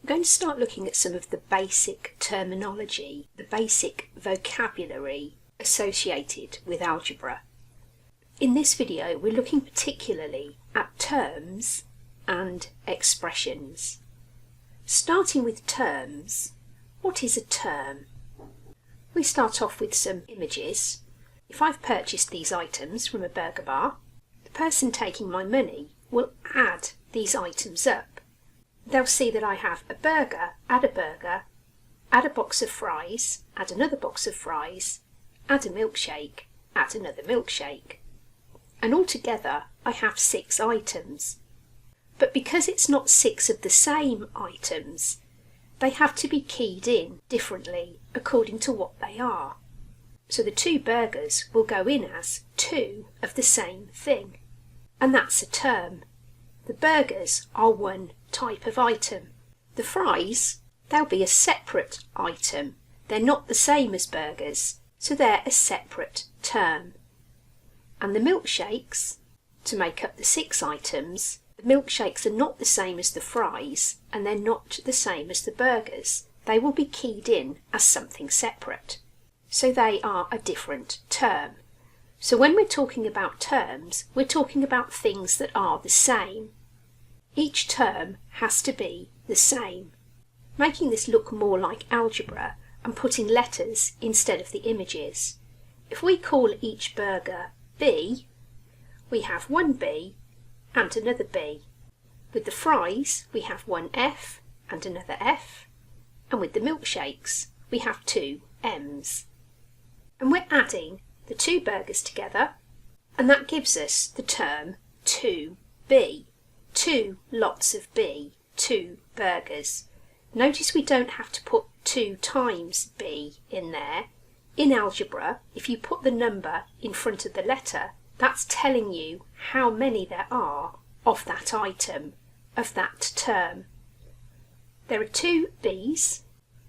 We're going to start looking at some of the basic terminology, the basic vocabulary associated with algebra. In this video, we're looking particularly at terms and expressions. Starting with terms, what is a term? We start off with some images. If I've purchased these items from a burger bar, the person taking my money will add these items up. They'll see that I have a burger, add a box of fries, add another box of fries, add a milkshake, add another milkshake. And altogether I have 6 items. But because it's not 6 of the same items, they have to be keyed in differently according to what they are. So the 2 burgers will go in as 2 of the same thing, and that's a term. The burgers are one type of item. The fries, they'll be a separate item. They're not the same as burgers, so they're a separate term. And the milkshakes, to make up the 6 items, the milkshakes are not the same as the fries, and they're not the same as the burgers. They will be keyed in as something separate. So they are a different term. So when we're talking about terms, we're talking about things that are the same. Each term has to be the same. Making this look more like algebra and putting letters instead of the images. If we call each burger B, we have one B and another B. With the fries, we have one F and another F. And with the milkshakes, we have 2 M's. And we're adding the 2 burgers together, and that gives us the term 2B. 2 lots of B, 2 burgers. Notice we don't have to put 2 times B in there. In algebra, if you put the number in front of the letter, that's telling you how many there are of that item, of that term. There are 2 B's,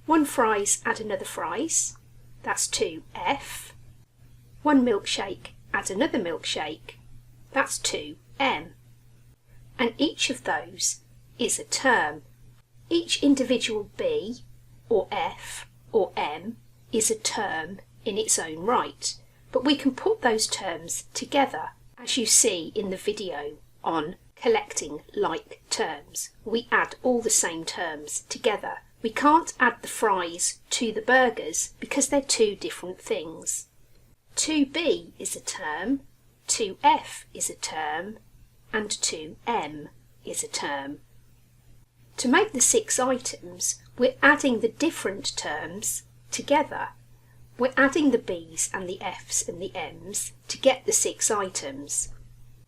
1 fries add another fries, that's 2F. 1 milkshake add another milkshake, that's 2M. And each of those is a term. Each individual B, or F, or M is a term in its own right, but we can put those terms together, as you see in the video on collecting like terms. We add all the same terms together. We can't add the fries to the burgers because they're 2 different things. 2B is a term, 2F is a term, and 2M is a term. To make the 6 items, we're adding the different terms together. We're adding the B's and the F's and the M's to get the 6 items.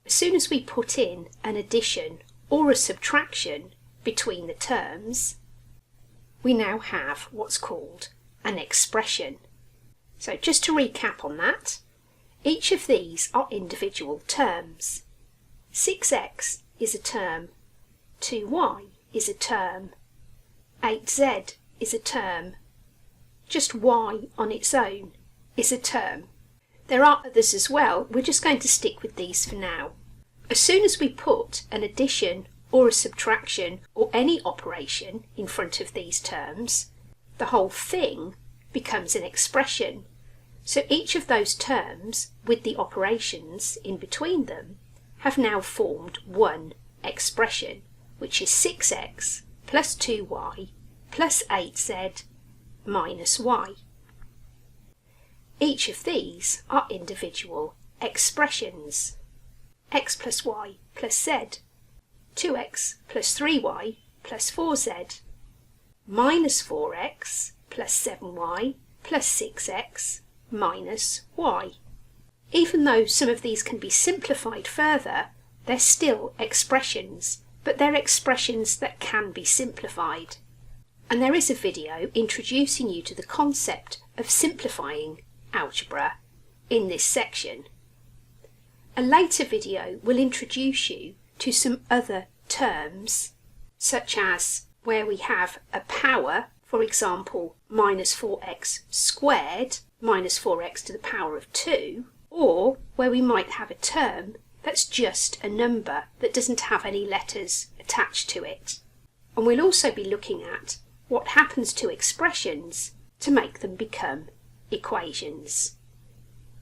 As soon as we put in an addition or a subtraction between the terms, we now have what's called an expression. So just to recap on that, each of these are individual terms. 6x is a term, 2y is a term, 8z is a term, just y on its own is a term. There are others as well, we're just going to stick with these for now. As soon as we put an addition or a subtraction or any operation in front of these terms, the whole thing becomes an expression. So each of those terms, with the operations in between them, have now formed one expression, which is 6x plus 2y plus 8z minus y. Each of these are individual expressions. X plus y plus z, 2x plus 3y plus 4z, minus 4x plus 7y plus 6x minus y. Even though some of these can be simplified further, they're still expressions, but they're expressions that can be simplified. And there is a video introducing you to the concept of simplifying algebra in this section. A later video will introduce you to some other terms, such as where we have a power, for example, minus 4x squared, minus 4x to the power of 2, or where we might have a term that's just a number that doesn't have any letters attached to it. And we'll also be looking at what happens to expressions to make them become equations.